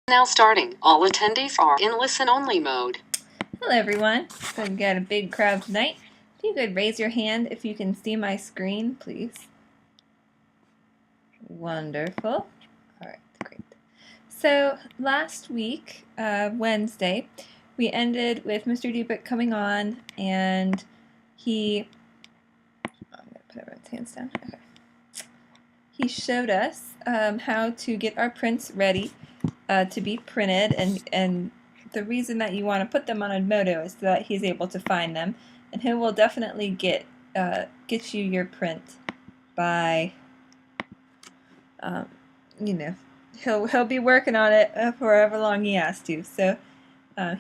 Now starting. All attendees are in listen-only mode. Hello everyone. So we've got a big crowd tonight. If you could raise your hand if you can see my screen, please. Wonderful. Alright, great. So last week, Wednesday, we ended with Mr. Dubik coming on and I'm going to put everyone's hands down. Okay. He showed us how to get our prints ready to be printed, and the reason that you want to put them on Edmodo is so that he's able to find them, and he will definitely get you your print by he'll be working on it for however long he has to. So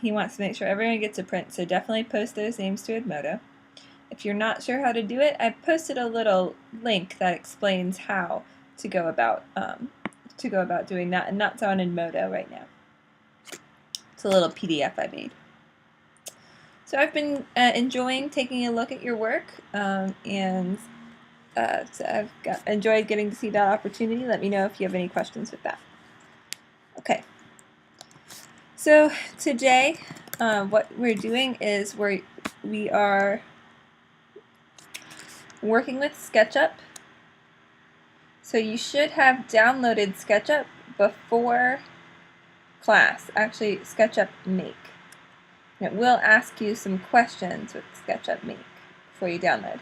he wants to make sure everyone gets a print, so definitely post those names to Edmodo. If you're not sure how to do it, I've posted a little link that explains how to go about doing that, and that's on Edmodo right now. It's a little PDF I made. So I've been enjoying taking a look at your work, and so I've enjoyed getting to see that opportunity. Let me know if you have any questions with that. Okay. So today, what we're doing is we are working with SketchUp. So you should have downloaded SketchUp before class, actually SketchUp Make. And it will ask you some questions with SketchUp Make before you download.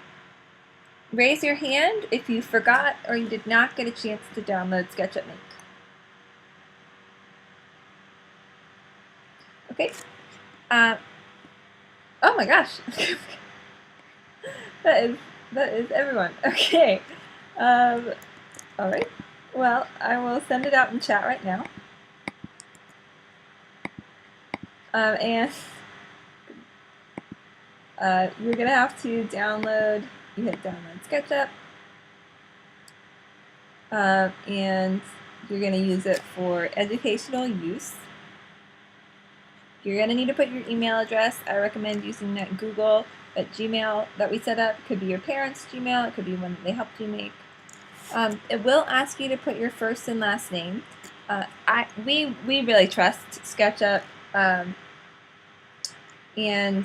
Raise your hand if you forgot or you did not get a chance to download SketchUp Make. Okay. Oh my gosh. that is everyone. Okay. All right. Well, I will send it out in chat right now. And you're going to have to download, you hit download SketchUp, and you're going to use it for educational use. You're going to need to put your email address. I recommend using that Google, that Gmail that we set up. It could be your parents' Gmail. It could be one that they helped you make. It will ask you to put your first and last name. We really trust SketchUp, and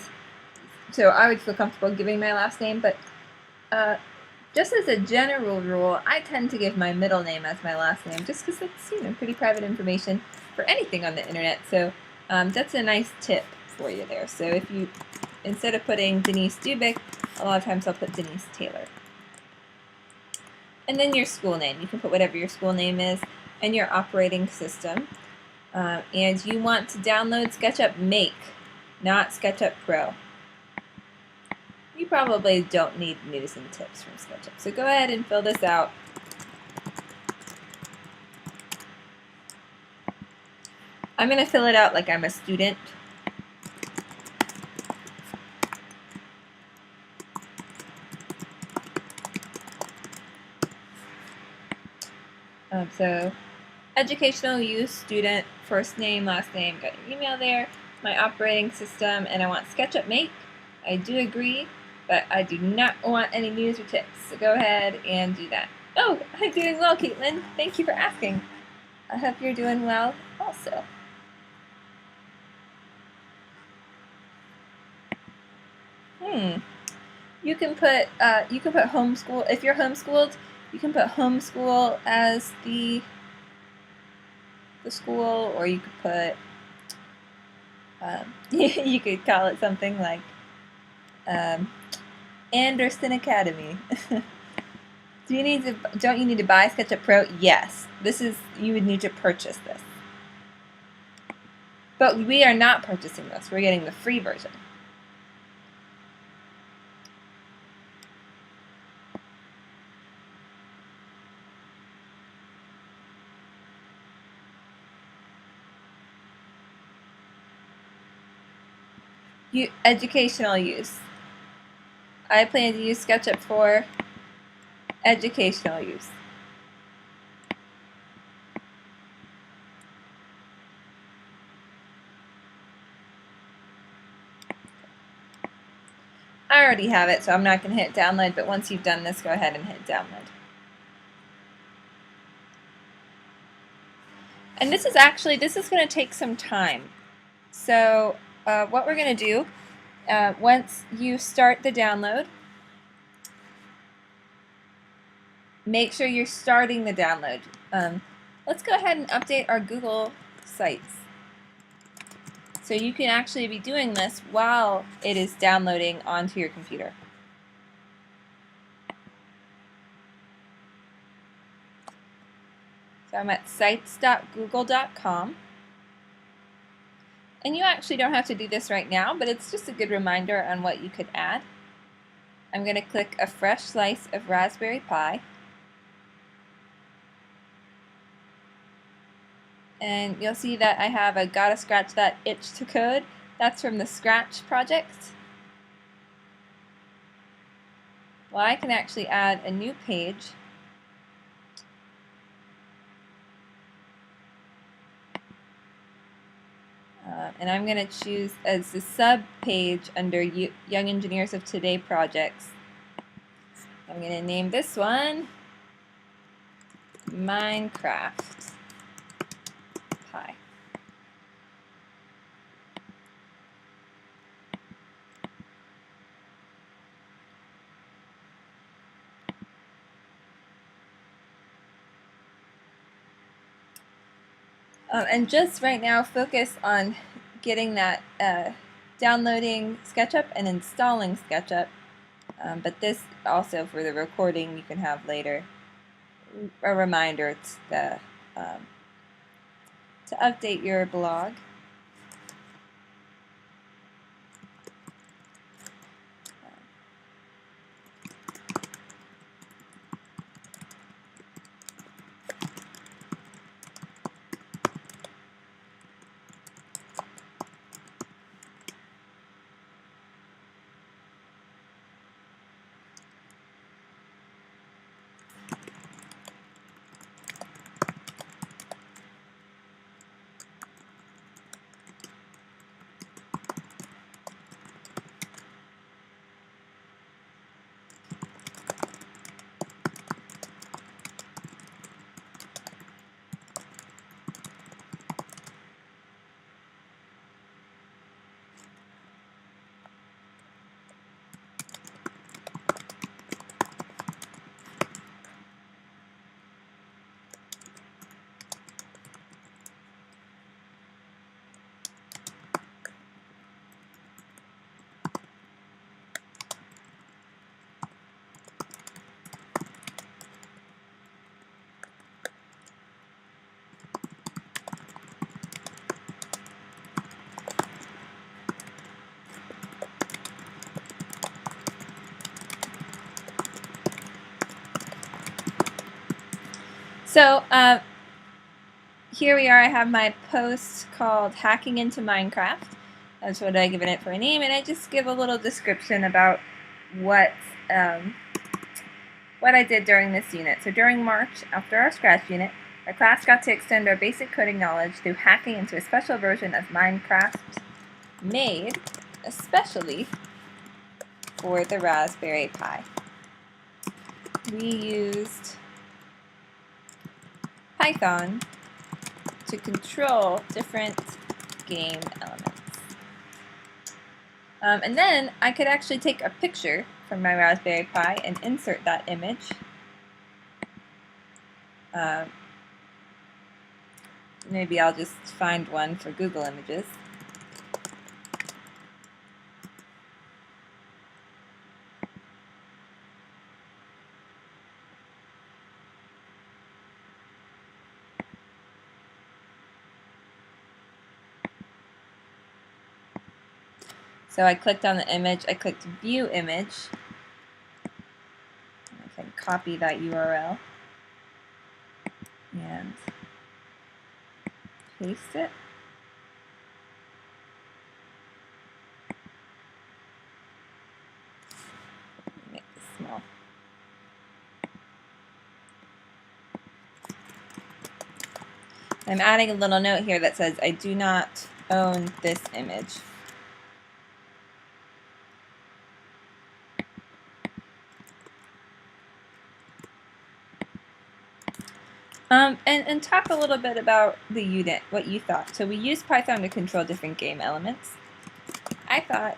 so I would feel comfortable giving my last name, but just as a general rule, I tend to give my middle name as my last name, just because it's pretty private information for anything on the internet. So that's a nice tip for you there. So if you, instead of putting Denise Dubik, a lot of times I'll put Denise Taylor. And then your school name. You can put whatever your school name is, and your operating system. And you want to download SketchUp Make, not SketchUp Pro. You probably don't need news and tips from SketchUp. So go ahead and fill this out. I'm going to fill it out like I'm a student. So educational use, student, first name, last name, got your email there, my operating system, and I want SketchUp Make. I do agree, but I do not want any news or tips. So go ahead and do that. Oh, I'm doing well, Caitlin. Thank you for asking. I hope you're doing well also. You can put homeschool. If you're homeschooled, you can put homeschool as the school, or you could put you could call it something like Anderson Academy. Don't you need to buy SketchUp Pro? Yes. You would need to purchase this. But we are not purchasing this. We're getting the free version. Educational use. I plan to use SketchUp for educational use. I already have it, so I'm not going to hit download, but once you've done this, go ahead and hit download. And this is going to take some time. So what we're going to do, once you start the download, make sure you're starting the download. Let's go ahead and update our Google sites. So you can actually be doing this while it is downloading onto your computer. So I'm at sites.google.com. And you actually don't have to do this right now, but it's just a good reminder on what you could add. I'm going to click a fresh slice of Raspberry Pi. And you'll see that I have a Gotta Scratch That Itch to Code. That's from the Scratch project. Well, I can actually add a new page. And I'm going to choose as the sub page under Young Engineers of Today projects. I'm going to name this one Minecraft Pi. And just right now, focus on getting that downloading SketchUp and installing SketchUp. But this also for the recording you can have later. A reminder to update your blog. So here we are. I have my post called Hacking into Minecraft. That's what I given it for a name, and I just give a little description about what I did during this unit. So during March, after our Scratch unit, our class got to extend our basic coding knowledge through hacking into a special version of Minecraft made especially for the Raspberry Pi. We used Python to control different game elements. And then I could actually take a picture from my Raspberry Pi and insert that image. Maybe I'll just find one for Google Images. So I clicked on the image, I clicked View Image, I can copy that URL and paste it. Make this small. I'm adding a little note here that says I do not own this image. And talk a little bit about the unit, what you thought. So we used Python to control different game elements. I thought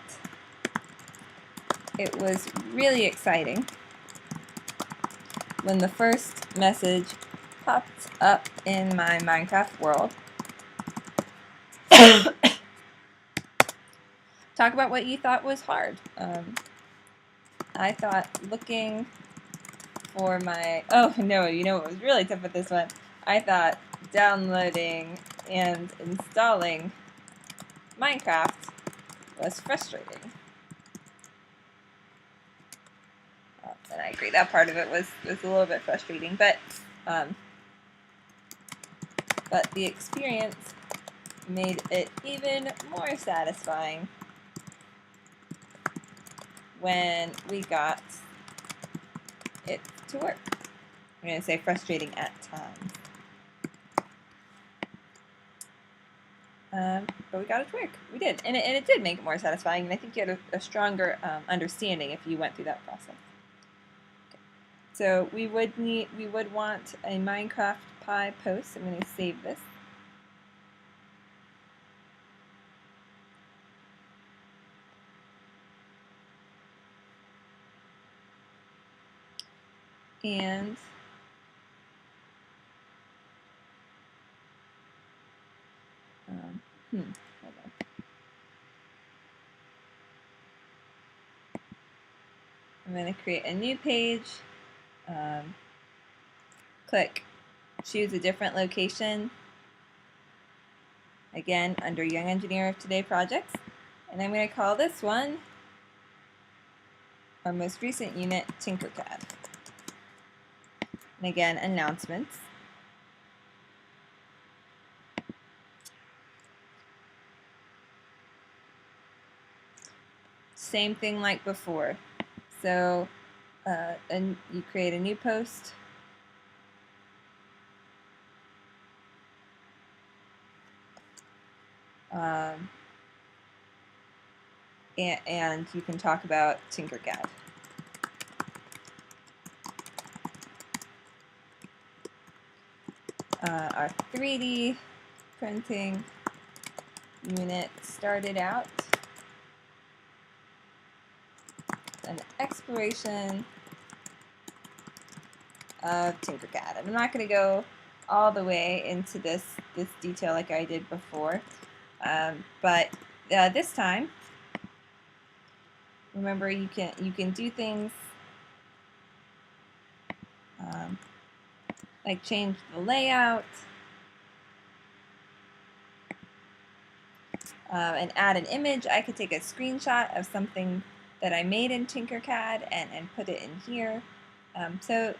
it was really exciting when the first message popped up in my Minecraft world. Talk about what you thought was hard. I thought looking for my... Oh, no, you know what was really tough with this one? I thought downloading and installing Minecraft was frustrating. And I agree, that part of it was a little bit frustrating, but the experience made it even more satisfying when we got it to work. I'm going to say frustrating at times. But we got it to work. We did. And it did make it more satisfying, and I think you had a stronger understanding if you went through that process. Okay. So we would want a Minecraft Pi post. I'm going to save this. And hold on. I'm going to create a new page. Click choose a different location. Again, under Young Engineer of Today projects. And I'm going to call this one our most recent unit, Tinkercad. And again, announcements. Same thing like before. So, and you create a new post. And you can talk about Tinkercad. Our 3D printing unit started out an exploration of Tinkercad. And I'm not going to go all the way into this detail like I did before, but this time, remember you can do things like change the layout and add an image. I could take a screenshot of something that I made in Tinkercad and put it in here. So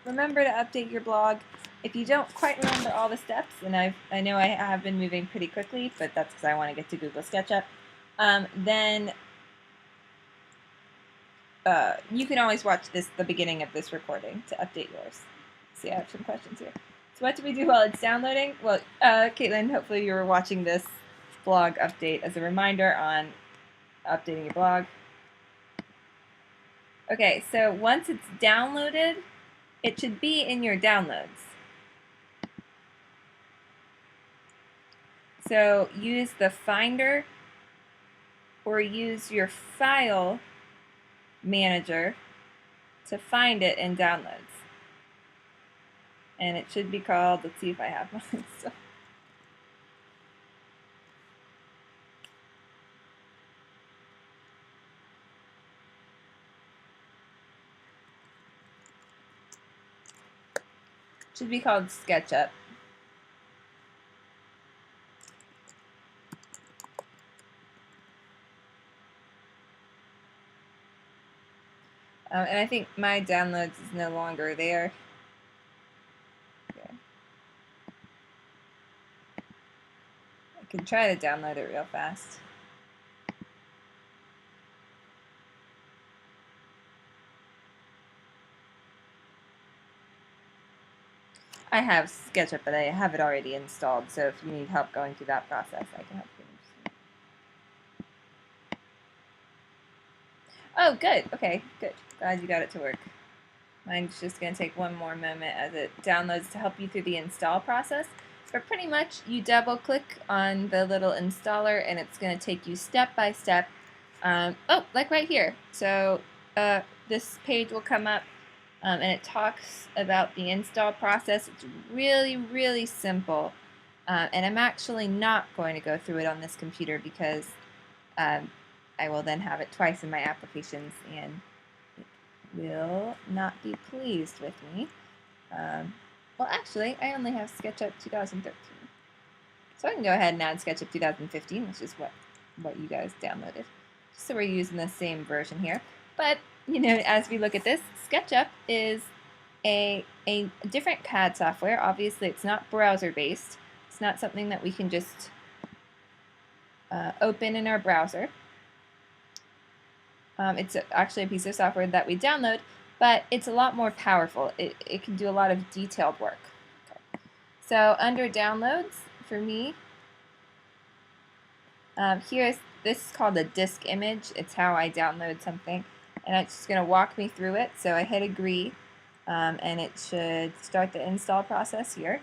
remember to update your blog. If you don't quite remember all the steps, and I know I have been moving pretty quickly, but that's because I want to get to Google SketchUp, then you can always watch the beginning of this recording to update yours. See, I have some questions here. So what do we do while it's downloading? Well, Caitlin, hopefully you were watching this blog update as a reminder on updating your blog. Okay, so once it's downloaded, it should be in your downloads. So use the Finder or use your file manager to find it in downloads. And it should be called, let's see if I have mine still. Should be called SketchUp. And I think my downloads is no longer there. Okay. I can try to download it real fast. I have SketchUp, but I have it already installed, so if you need help going through that process, I can help you. Oh, good. Okay, good. Glad you got it to work. Mine's just going to take one more moment as it downloads to help you through the install process. But pretty much you double click on the little installer and it's going to take you step by step. Like right here. So this page will come up and it talks about the install process. It's really, really simple. And I'm actually not going to go through it on this computer because I will then have it twice in my applications and will not be pleased with me. Well, actually, I only have SketchUp 2013. So I can go ahead and add SketchUp 2015, which is what you guys downloaded. So we're using the same version here. But, you know, as we look at this, SketchUp is a different CAD software. Obviously, it's not browser-based. It's not something that we can just open in our browser. It's actually a piece of software that we download, but it's a lot more powerful. It can do a lot of detailed work. Okay. So under downloads, for me, this is called a disk image. It's how I download something, and it's just going to walk me through it. So I hit agree, and it should start the install process here.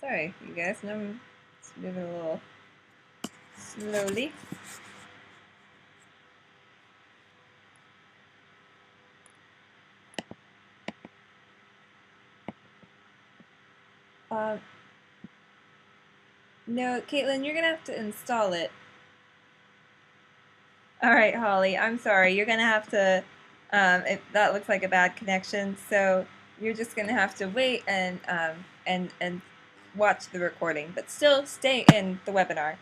Sorry, you guys, I'm moving a little slowly. No, Caitlin, you're going to have to install it. All right, Holly, I'm sorry. You're going to have to, that looks like a bad connection, so you're just going to have to wait and watch the recording, but still stay in the webinar.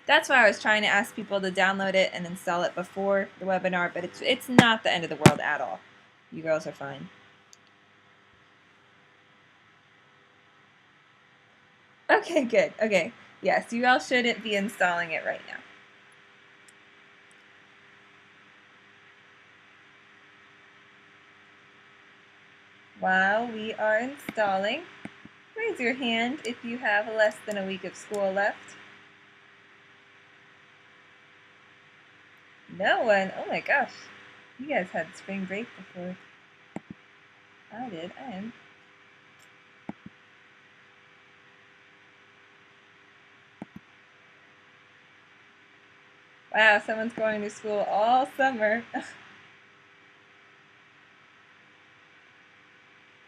That's why I was trying to ask people to download it and install it before the webinar, but it's not the end of the world at all. You girls are fine. Okay, good. Okay. Yes, you all shouldn't be installing it right now. While we are installing, raise your hand if you have less than a week of school left. No one? Oh my gosh. You guys had spring break before I did. I am. Wow, someone's going to school all summer.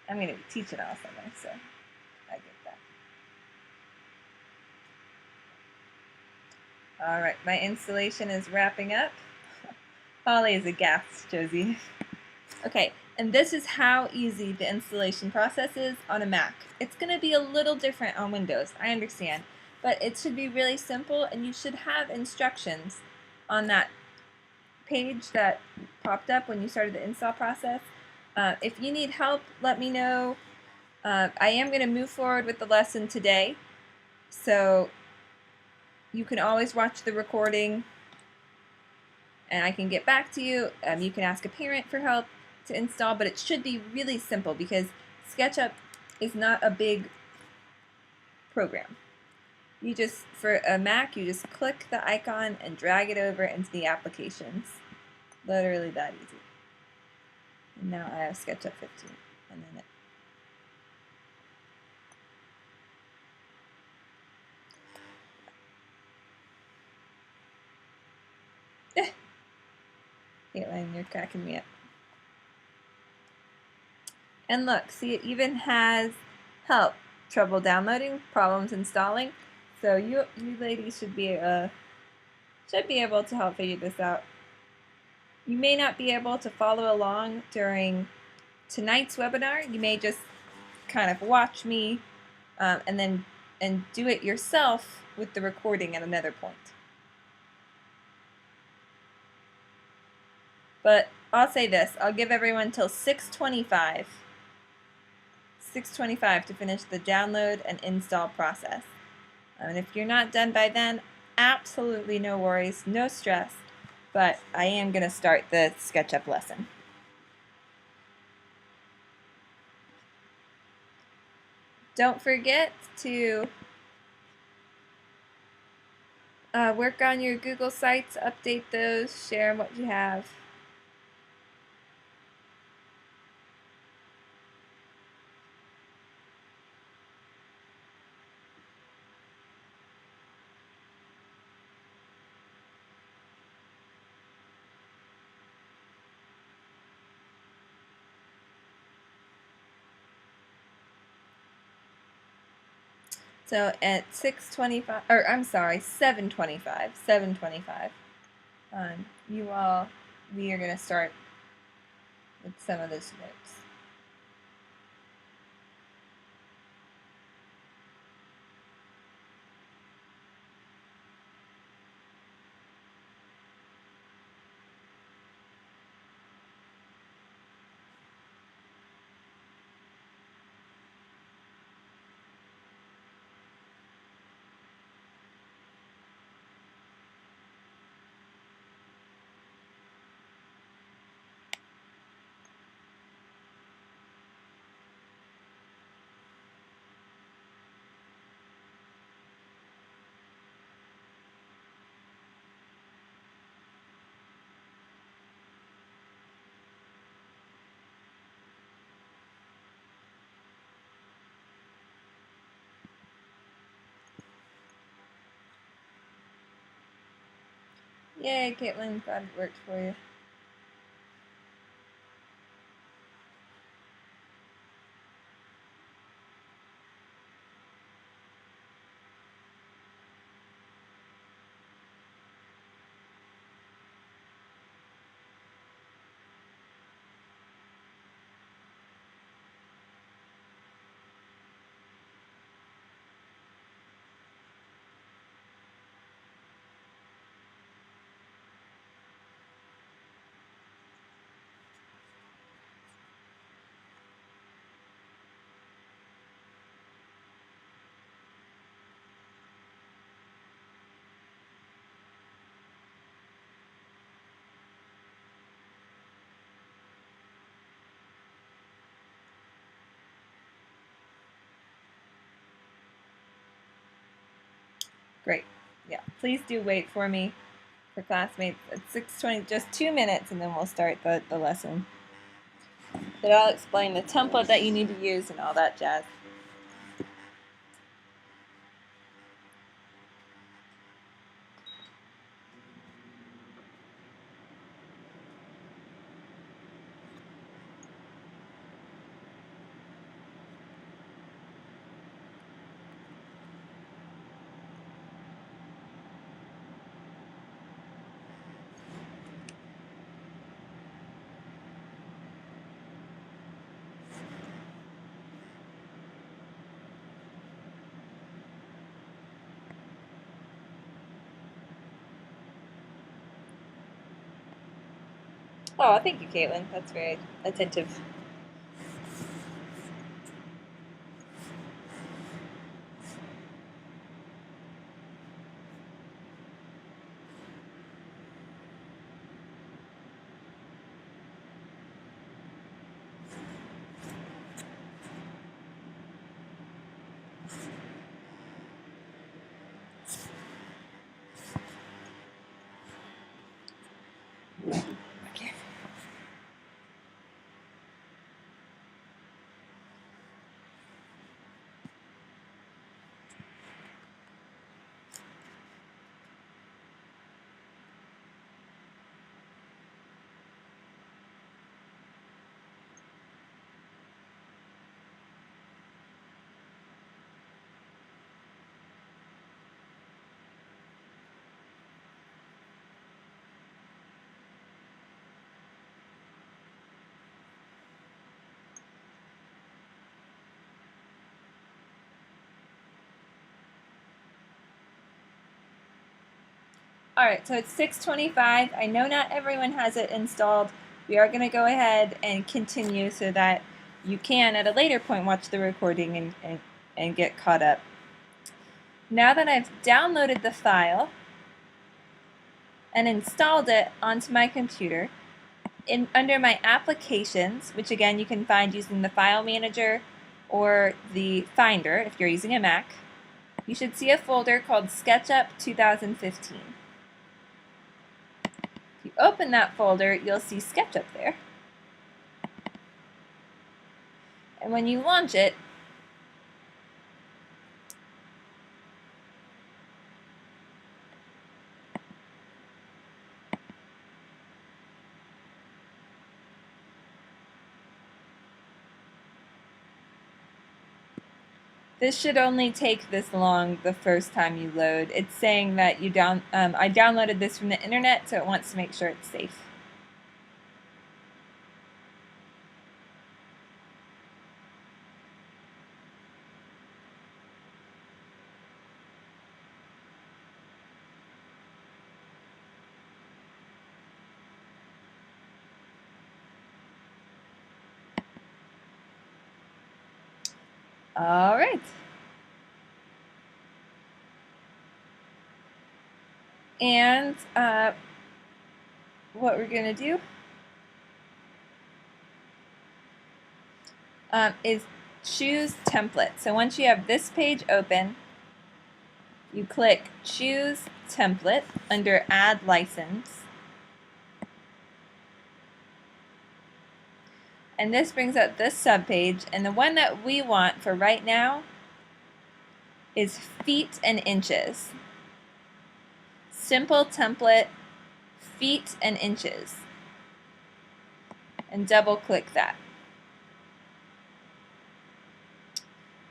I'm going to be teaching all summer, so I get that. All right, my installation is wrapping up. Holly is aghast, Josie. Okay, and this is how easy the installation process is on a Mac. It's going to be a little different on Windows, I understand, but it should be really simple, and you should have instructions on that page that popped up when you started the install process. If you need help, let me know. I am going to move forward with the lesson today, so you can always watch the recording and I can get back to you. You can ask a parent for help to install, but it should be really simple because SketchUp is not a big program. You just, for a Mac, you just click the icon and drag it over into the applications. Literally that easy. And now I have SketchUp 15. And then Caitlin, you're cracking me up. And look, see, it even has help. Trouble downloading, problems installing. So you ladies should be able to help figure this out. You may not be able to follow along during tonight's webinar. You may just kind of watch me and do it yourself with the recording at another point. But I'll say this, I'll give everyone till 6:25. 6:25 to finish the download and install process. And if you're not done by then, absolutely no worries, no stress, but I am going to start the SketchUp lesson. Don't forget to work on your Google Sites, update those, share what you have. So at 6:25, or I'm sorry, 7:25, we are going to start with some of those notes. Yay, Caitlin, glad it worked for you. Great. Yeah, please do wait for me for classmates at 6:20, just 2 minutes, and then we'll start the lesson. But I'll explain the template that you need to use and all that jazz. Oh, thank you, Caitlin. That's very attentive. Okay. All right, so it's 6:25. I know not everyone has it installed. We are going to go ahead and continue so that you can at a later point watch the recording and get caught up. Now that I've downloaded the file and installed it onto my computer, under my applications, which again you can find using the file manager or the Finder if you're using a Mac, you should see a folder called SketchUp 2015. If you open that folder, you'll see SketchUp there. And when you launch it, this should only take this long the first time you load. It's saying that I downloaded this from the internet, so it wants to make sure it's safe. All right. And what we're going to do is choose template. So once you have this page open, you click choose template under add license. And this brings up this subpage, and the one that we want for right now is feet and inches. Simple template, feet and inches. And double click that.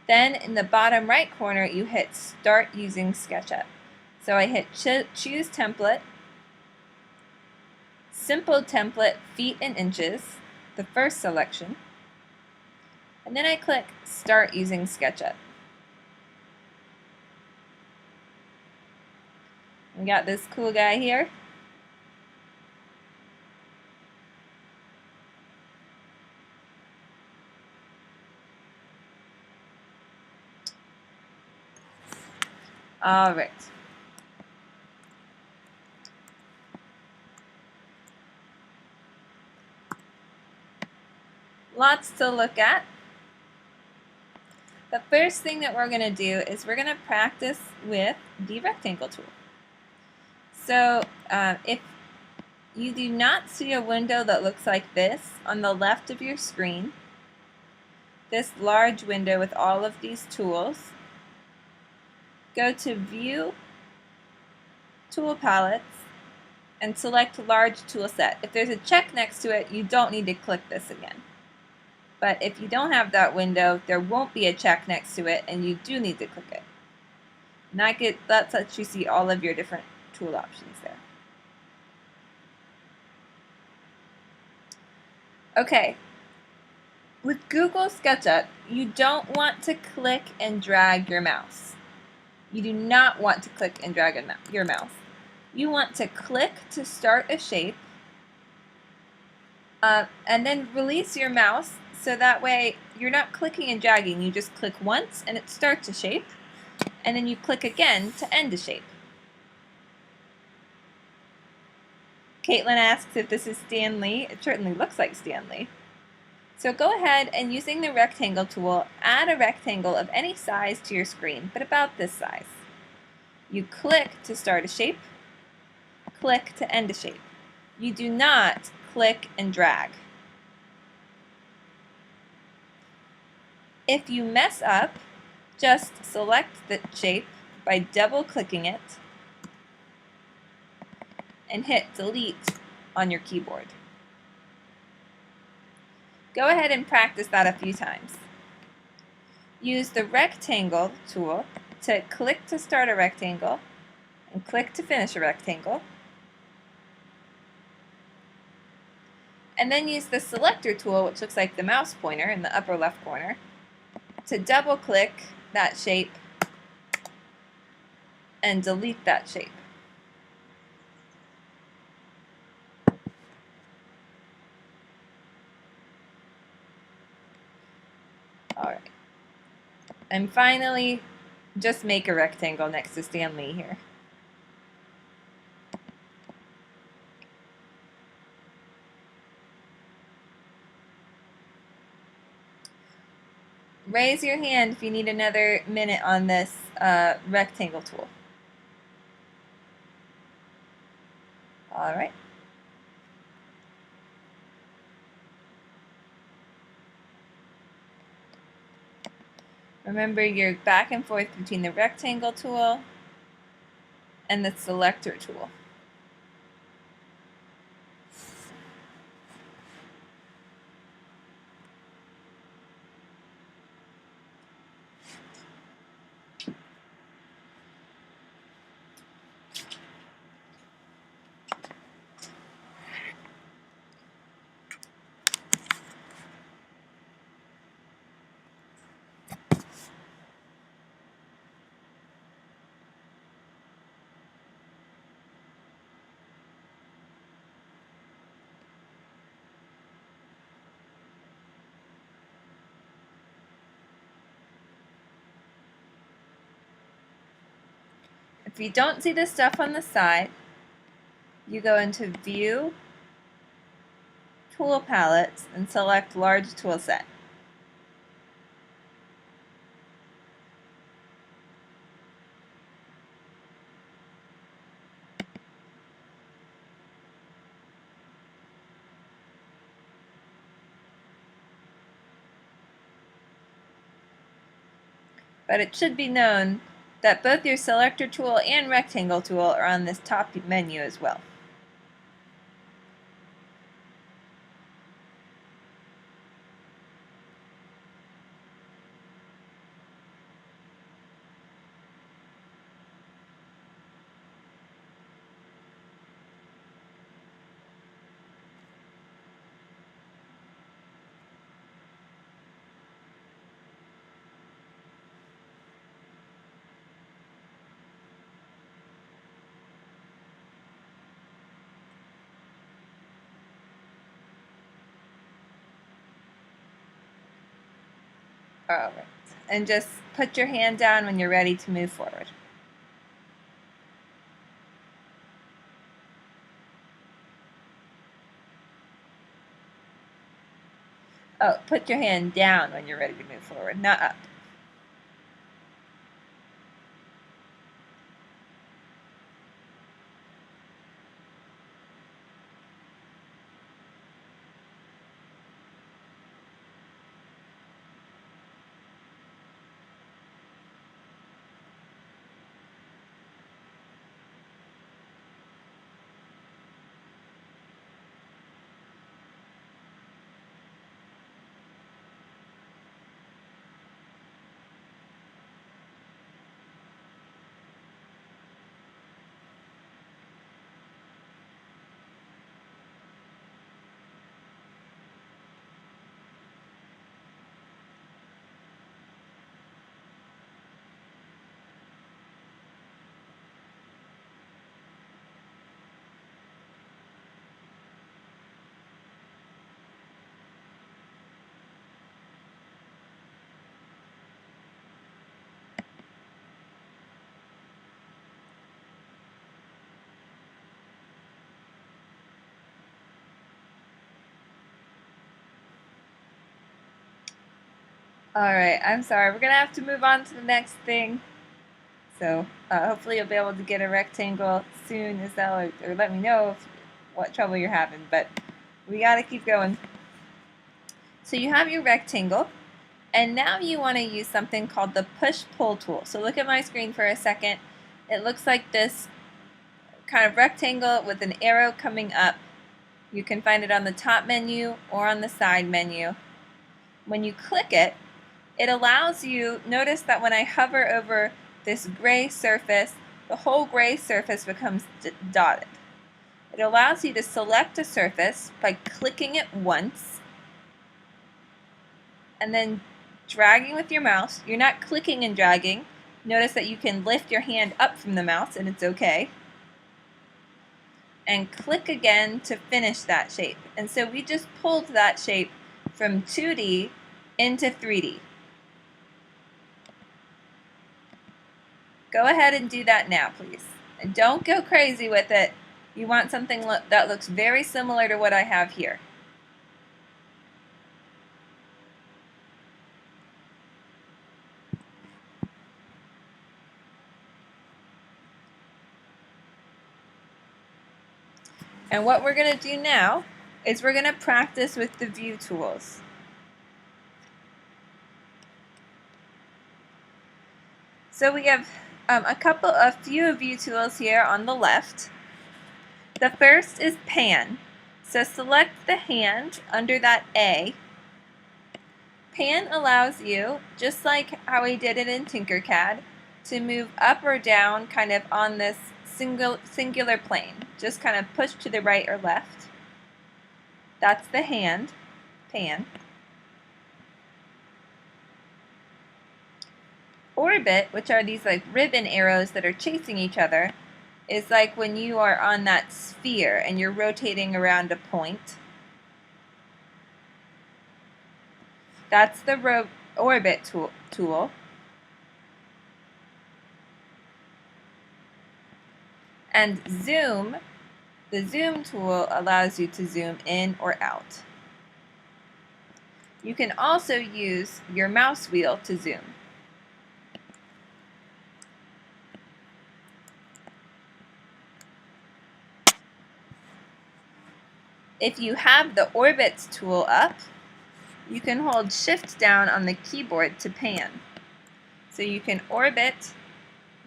Then in the bottom right corner, you hit Start Using SketchUp. So I hit Choose Template, Simple Template, Feet and Inches, the first selection, and then I click Start Using SketchUp. We got this cool guy here. All right. Lots to look at. The first thing that we're going to do is we're going to practice with the rectangle tool. So if you do not see a window that looks like this on the left of your screen, this large window with all of these tools, go to View, Tool Palettes, and select Large Tool Set. If there's a check next to it, you don't need to click this again. But if you don't have that window, there won't be a check next to it, and you do need to click it. And that lets you see all of your different tool options there. Okay, with Google SketchUp, you don't want to click and drag your mouse. You do not want to click and drag your mouse. You want to click to start a shape, and then release your mouse so that way you're not clicking and dragging. You just click once and it starts a shape, and then you click again to end a shape. Caitlin asks if this is Stan Lee. It certainly looks like Stan Lee. So go ahead and using the rectangle tool, add a rectangle of any size to your screen, but about this size. You click to start a shape, click to end a shape. You do not click and drag. If you mess up, just select the shape by double clicking it and hit delete on your keyboard. Go ahead and practice that a few times. Use the rectangle tool to click to start a rectangle and click to finish a rectangle. And then use the selector tool, which looks like the mouse pointer in the upper left corner, to double click that shape and delete that shape. Alright. And finally, just make a rectangle next to Stan Lee here. Raise your hand if you need another minute on this rectangle tool. Alright. Remember, you're back and forth between the rectangle tool and the selector tool. If you don't see the stuff on the side, you go into View, Tool Palettes, and select Large Tool Set. But it should be known that both your selector tool and rectangle tool are on this top menu as well. Alright, and just put your hand down when you're ready to move forward. Oh, put your hand down when you're ready to move forward, not up. Alright, I'm sorry. We're going to have to move on to the next thing. So hopefully you'll be able to get a rectangle soon, Estelle, or let me know what trouble you're having. But we got to keep going. So you have your rectangle, and now you want to use something called the push-pull tool. So look at my screen for a second. It looks like this kind of rectangle with an arrow coming up. You can find it on the top menu or on the side menu. When you click it, it allows you, notice that when I hover over this gray surface, the whole gray surface becomes dotted. It allows you to select a surface by clicking it once and then dragging with your mouse. You're not clicking and dragging. Notice that you can lift your hand up from the mouse and it's okay. And click again to finish that shape. And so we just pulled that shape from 2D into 3D. Go ahead and do that now, please. And don't go crazy with it. You want something that looks very similar to what I have here. And what we're going to do now is we're going to practice with the view tools. So we have a few view tools here on the left. The first is pan. So select the hand under that A. Pan allows you, just like how we did it in Tinkercad, to move up or down kind of on this singular plane. Just kind of push to the right or left. That's the hand, pan. Orbit, which are these like ribbon arrows that are chasing each other, is like when you are on that sphere and you're rotating around a point. That's the orbit tool. And zoom, the zoom tool allows you to zoom in or out. You can also use your mouse wheel to zoom. If you have the orbits tool up, you can hold shift down on the keyboard to pan. So you can orbit,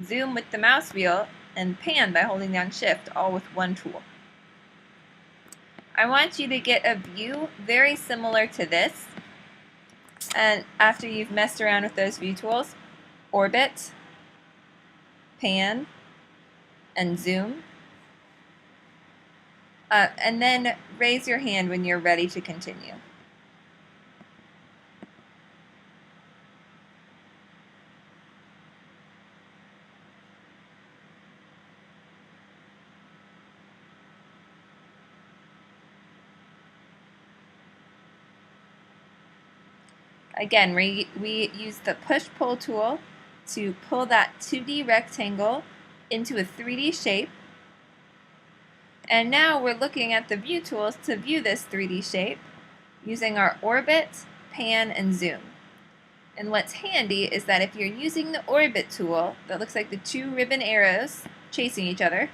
zoom with the mouse wheel, and pan by holding down shift, all with one tool. I want you to get a view very similar to this. And after you've messed around with those view tools, orbit, pan, and zoom. And then raise your hand when you're ready to continue. Again, we use the push-pull tool to pull that 2D rectangle into a 3D shape. And now we're looking at the view tools to view this 3D shape using our orbit, pan, and zoom. And what's handy is that if you're using the orbit tool that looks like the two ribbon arrows chasing each other,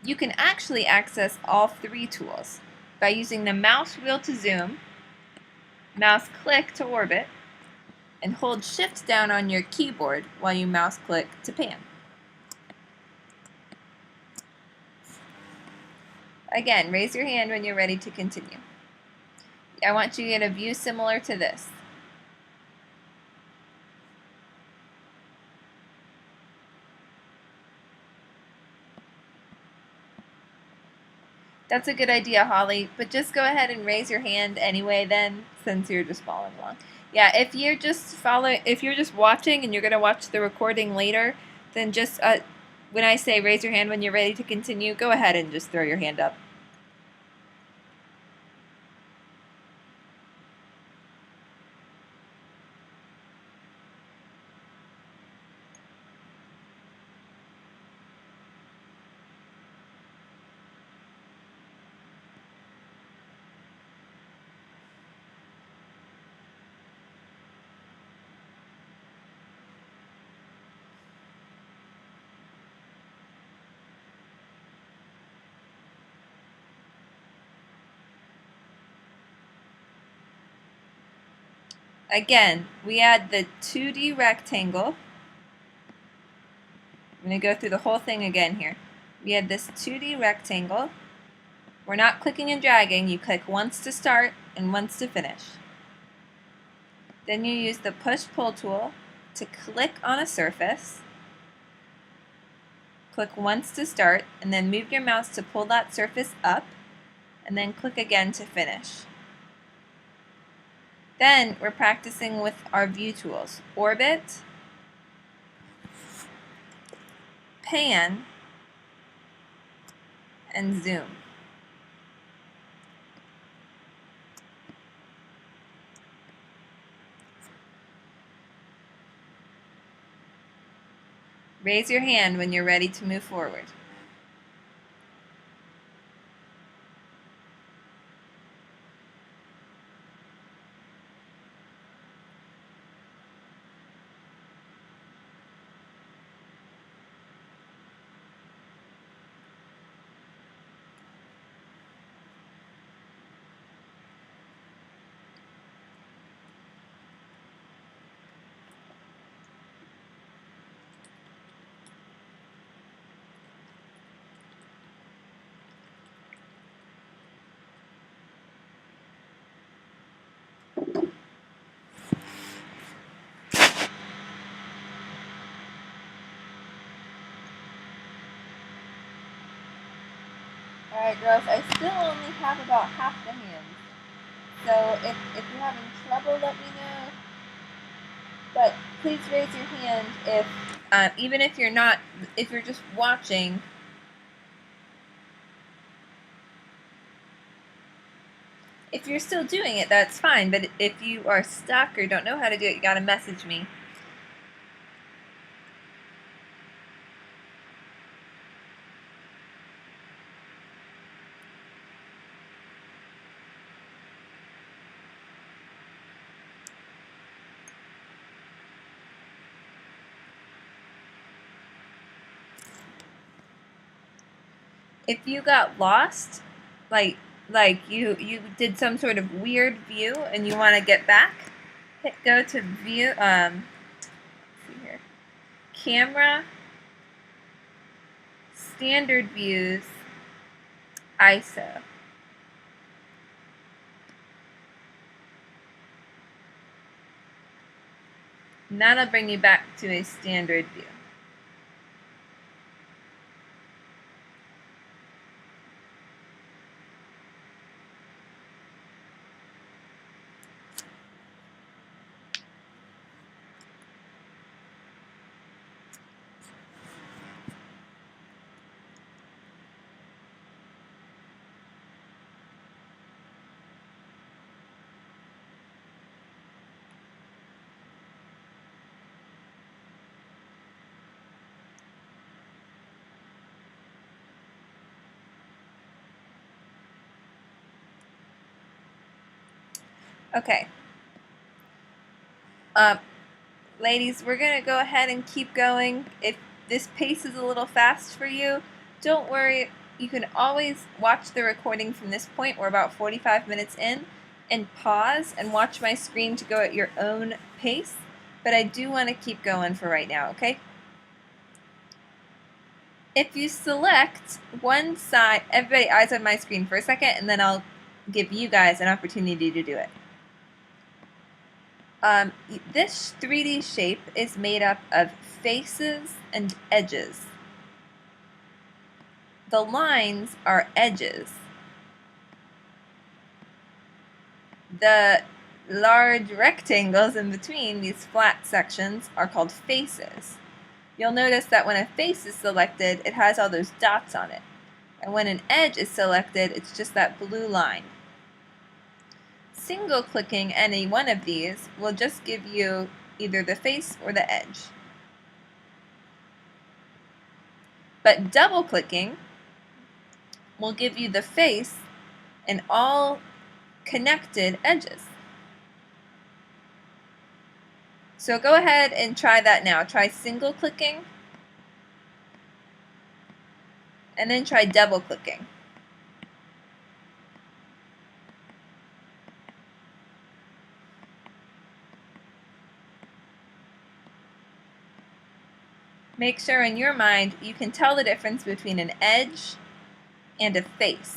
you can actually access all three tools by using the mouse wheel to zoom, mouse click to orbit, and hold shift down on your keyboard while you mouse click to pan. Again, raise your hand when you're ready to continue. I want you to get a view similar to this. That's a good idea, Holly, but just go ahead and raise your hand anyway then, since you're just following along. Yeah, if you're just watching and you're going to watch the recording later, then just when I say raise your hand when you're ready to continue, go ahead and just throw your hand up. Again, we add the 2D rectangle. I'm going to go through the whole thing again here. We add this 2D rectangle. We're not clicking and dragging. You click once to start and once to finish. Then you use the push-pull tool to click on a surface. Click once to start, and then move your mouse to pull that surface up, and then click again to finish. Then we're practicing with our view tools: orbit, pan, and zoom. Raise your hand when you're ready to move forward. Alright girls, I still only have about half the hands. So if you're having trouble, let me know. But please raise your hand if, even if you're not, if you're just watching. If you're still doing it, that's fine. But if you are stuck or don't know how to do it, you gotta message me. If you got lost, like you did some sort of weird view and you want to get back, go to view, let's see here, camera, standard views, ISO. And that'll bring you back to a standard view. Okay. Ladies, we're going to go ahead and keep going. If this pace is a little fast for you, don't worry. You can always watch the recording from this point. We're about 45 minutes in, and pause and watch my screen to go at your own pace. But I do want to keep going for right now, okay? If you select one side, everybody eyes on my screen for a second, and then I'll give you guys an opportunity to do it. This 3D shape is made up of faces and edges. The lines are edges. The large rectangles in between these flat sections are called faces. You'll notice that when a face is selected, it has all those dots on it. And when an edge is selected, it's just that blue line. Single-clicking any one of these will just give you either the face or the edge. But double-clicking will give you the face and all connected edges. So go ahead and try that now. Try single-clicking and then try double-clicking. Make sure in your mind you can tell the difference between an edge and a face.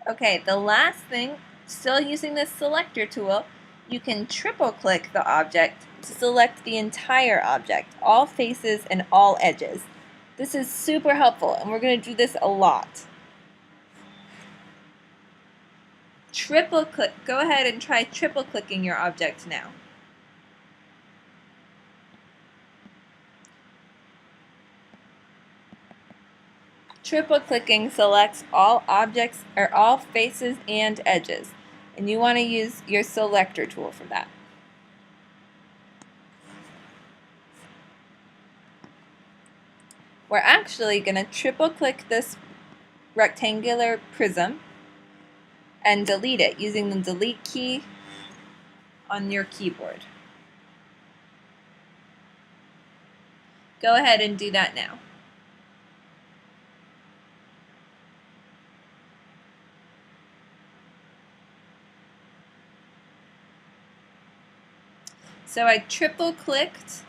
Okay, the last thing, still using this selector tool, you can triple click the object to select the entire object, all faces and all edges. This is super helpful, and we're going to do this a lot. triple click. Go ahead and try triple clicking your object now. Triple clicking selects all objects or all faces and edges, and you want to use your selector tool for that. We're actually going to triple click this rectangular prism and delete it using the delete key on your keyboard. Go ahead and do that now. So I triple clicked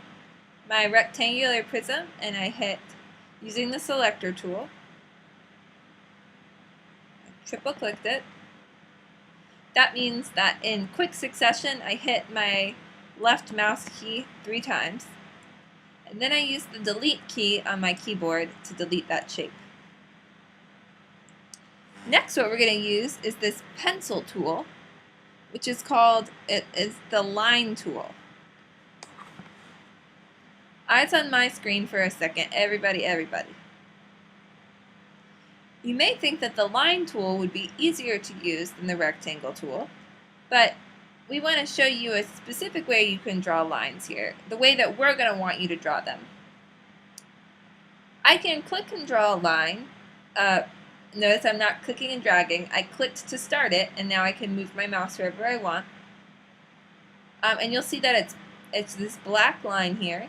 my rectangular prism and I hit using the selector tool. I triple clicked it. That means that in quick succession I hit my left mouse key 3 times. And then I use the delete key on my keyboard to delete that shape. Next, what we're going to use is this pencil tool, which is called, it is the line tool. Eyes on my screen for a second, everybody. You may think that the line tool would be easier to use than the rectangle tool, but we want to show you a specific way you can draw lines here, the way that we're going to want you to draw them. I can click and draw a line. Notice I'm not clicking and dragging. I clicked to start it, and now I can move my mouse wherever I want. And you'll see that it's this black line here.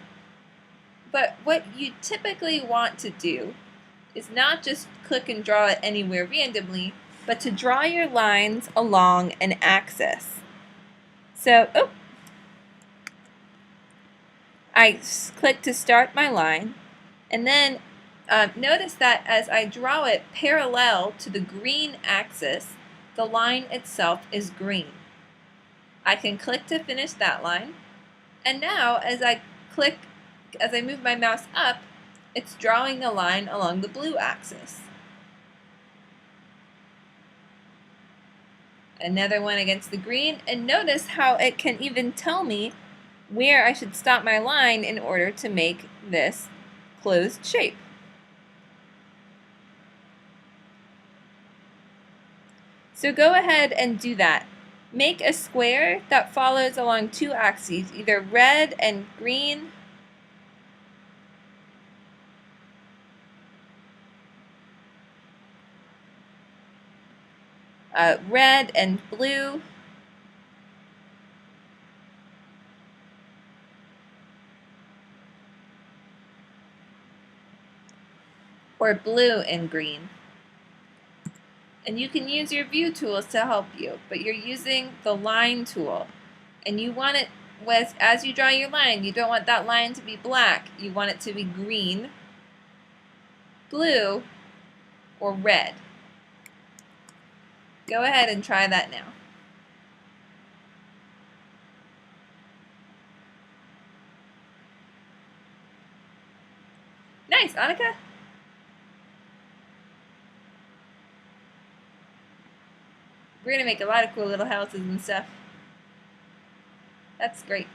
But what you typically want to do is not just click and draw it anywhere randomly, but to draw your lines along an axis. So, I click to start my line, and then notice that as I draw it parallel to the green axis, the line itself is green. I can click to finish that line, and now as I move my mouse up, it's drawing the line along the blue axis. Another one against the green, and notice how it can even tell me where I should stop my line in order to make this closed shape. So go ahead and do that. Make a square that follows along 2 axes, either red and green, red and blue, or blue and green. And you can use your view tools to help you, but you're using the line tool. And you want it, as you draw your line, you don't want that line to be black. You want it to be green, blue, or red. Go ahead and try that now. Nice, Annika. We're going to make a lot of cool little houses and stuff. That's great.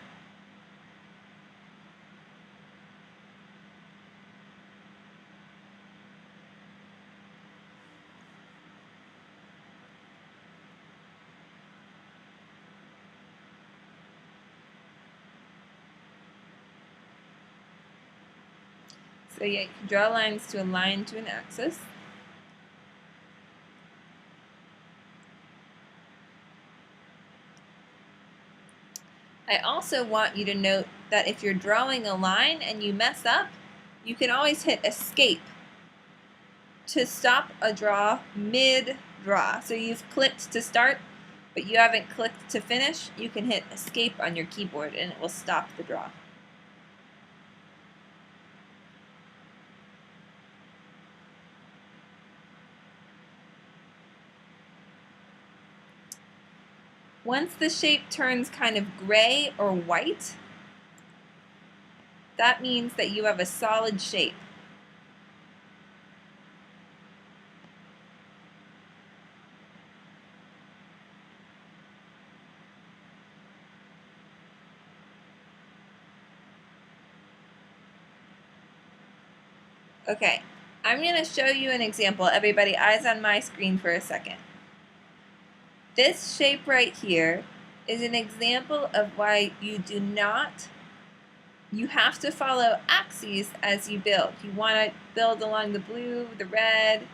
So yeah, you can draw lines to align to an axis. I also want you to note that if you're drawing a line and you mess up, you can always hit escape to stop a draw mid-draw. So you've clicked to start, but you haven't clicked to finish, you can hit escape on your keyboard and it will stop the draw. Once the shape turns kind of gray or white, that means that you have a solid shape. Okay, I'm going to show you an example. Everybody, eyes on my screen for a second. This shape right here is an example of why you have to follow axes as you build. You want to build along the blue, the red,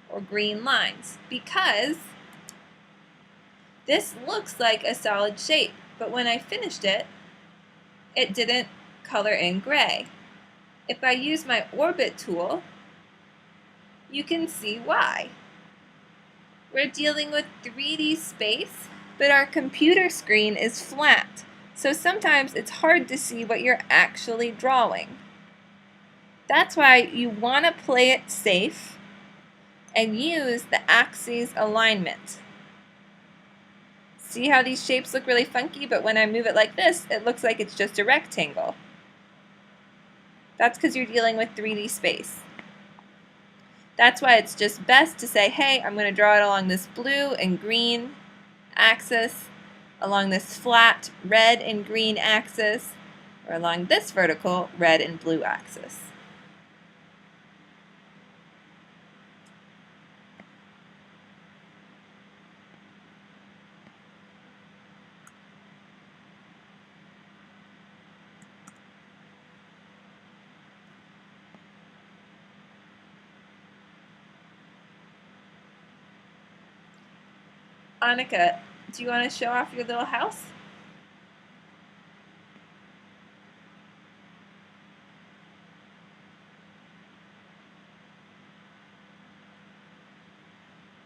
or green lines because this looks like a solid shape, but when I finished it, it didn't color in gray. If I use my orbit tool, you can see why. We're dealing with 3D space, but our computer screen is flat, so sometimes it's hard to see what you're actually drawing. That's why you want to play it safe and use the axes alignment. See how these shapes look really funky, but when I move it like this, it looks like it's just a rectangle. That's because you're dealing with 3D space. That's why it's just best to say, hey, I'm going to draw it along this blue and green axis, along this flat red and green axis, or along this vertical red and blue axis. Annika, do you want to show off your little house?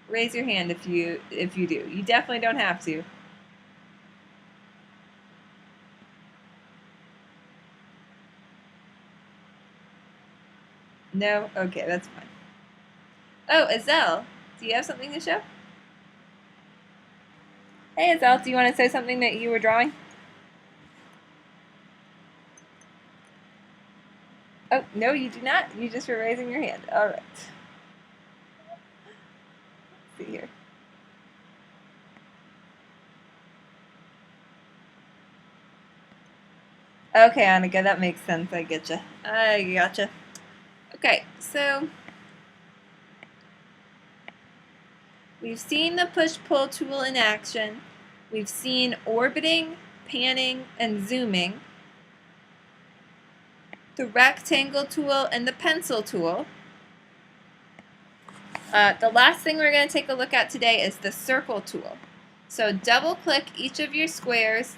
Raise your hand if you do. You definitely don't have to. No? Okay, that's fine. Oh, Azelle, do you have something to show? Hey, Azelle, do you want to say something that you were drawing? Oh, no, you do not. You just were raising your hand. All right. Let's see here. Okay, Annika, that makes sense. I getcha. I gotcha. Okay, so we've seen the push-pull tool in action. We've seen orbiting, panning, and zooming. The rectangle tool and the pencil tool. The last thing we're going to take a look at today is the circle tool. So double-click each of your squares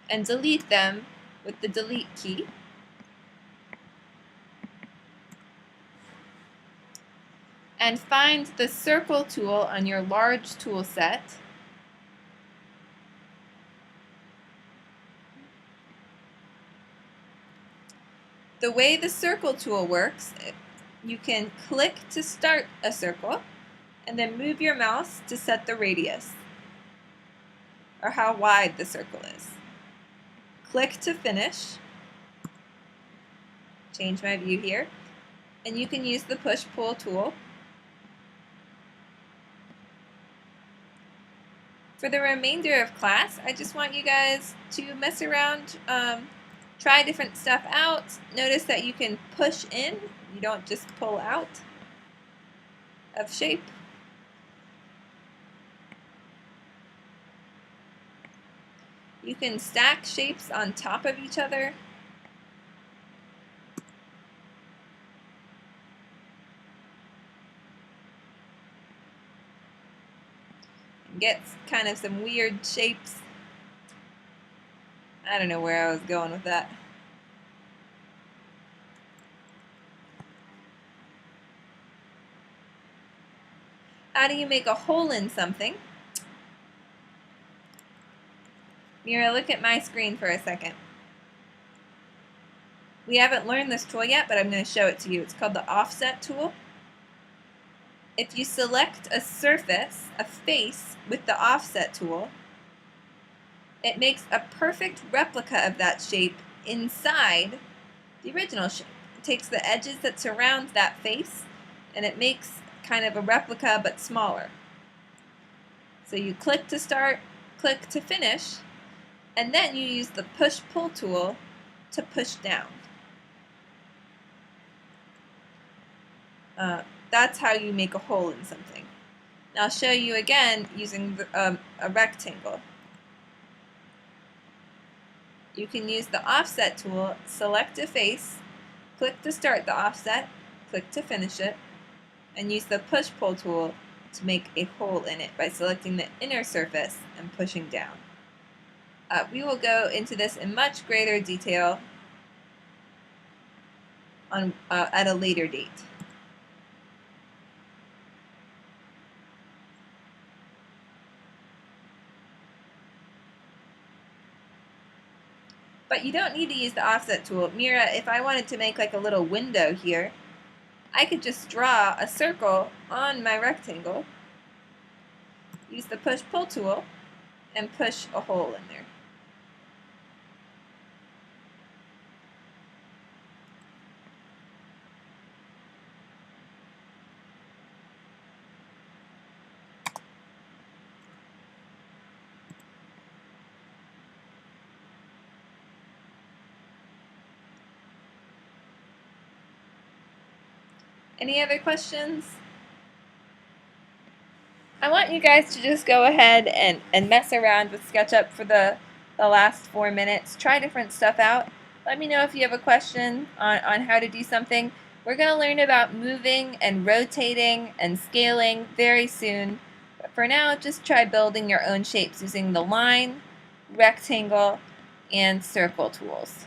and delete them with the delete key. And find the circle tool on your large tool set. The way the circle tool works, you can click to start a circle and then move your mouse to set the radius or how wide the circle is. Click to finish. Change my view here. And you can use the push-pull tool. For the remainder of class, I just want you guys to mess around, try different stuff out. Notice that you can push in, you don't just pull out of shape. You can stack shapes on top of each other. Get kind of some weird shapes. I don't know where I was going with that. How do you make a hole in something? Mira, look at my screen for a second. We haven't learned this tool yet, but I'm going to show it to you. It's called the offset tool. If you select a surface, a face, with the offset tool, it makes a perfect replica of that shape inside the original shape. It takes the edges that surround that face and it makes kind of a replica but smaller. So you click to start, click to finish, and then you use the push-pull tool to push down. That's how you make a hole in something. Now I'll show you again using a rectangle. You can use the offset tool, select a face, click to start the offset, click to finish it, and use the push-pull tool to make a hole in it by selecting the inner surface and pushing down. We will go into this in much greater detail at a later date. But you don't need to use the offset tool. Mira, if I wanted to make like a little window here, I could just draw a circle on my rectangle, use the push-pull tool, and push a hole in there. Any other questions? I want you guys to just go ahead and mess around with SketchUp for the last 4 minutes. Try different stuff out. Let me know if you have a question on how to do something. We're going to learn about moving and rotating and scaling very soon. But for now, just try building your own shapes using the line, rectangle, and circle tools.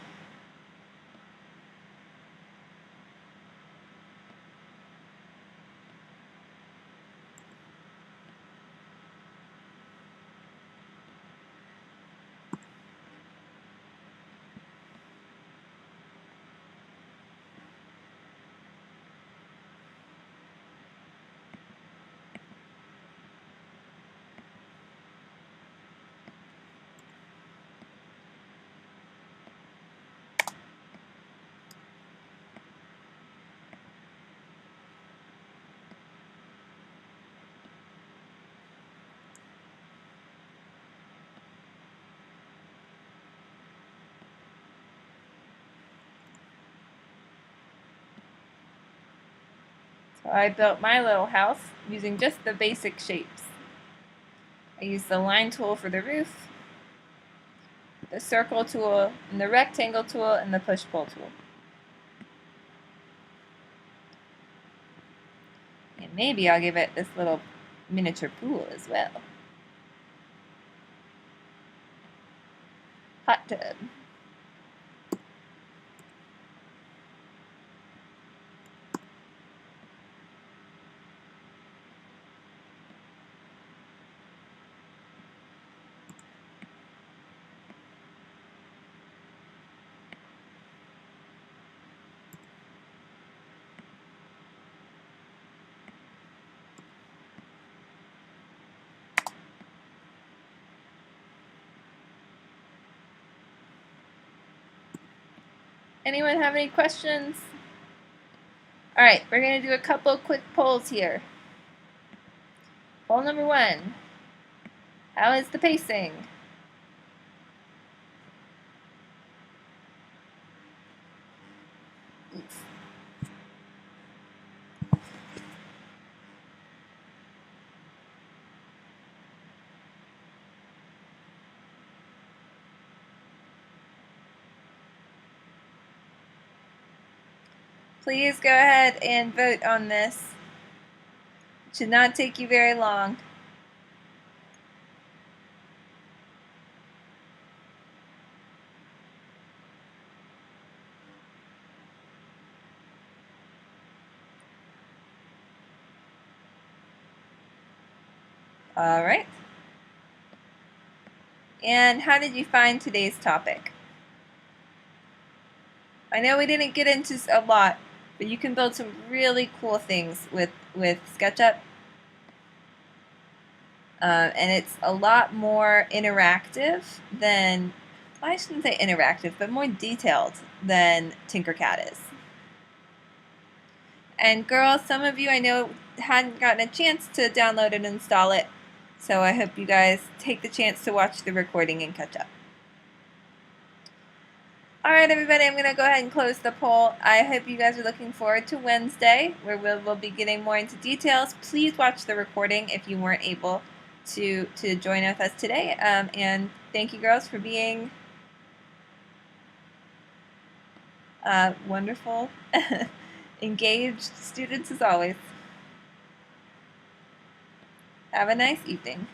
So I built my little house using just the basic shapes. I used the line tool for the roof, the circle tool, and the rectangle tool, and the push-pull tool. And maybe I'll give it this little miniature pool as well. Hot tub. Anyone have any questions? All right, we're going to do a couple quick polls here. Poll number 1. How is the pacing? Please go ahead and vote on this. It should not take you very long. All right. And how did you find today's topic? I know we didn't get into a lot, but you can build some really cool things with SketchUp. And it's a lot more interactive than, well, I shouldn't say interactive, but more detailed than Tinkercad is. And girls, some of you I know hadn't gotten a chance to download and install it, so I hope you guys take the chance to watch the recording and catch up. Alright everybody, I'm going to go ahead and close the poll. I hope you guys are looking forward to Wednesday, where we'll be getting more into details. Please watch the recording if you weren't able to join with us today. And thank you girls for being wonderful, engaged students as always. Have a nice evening.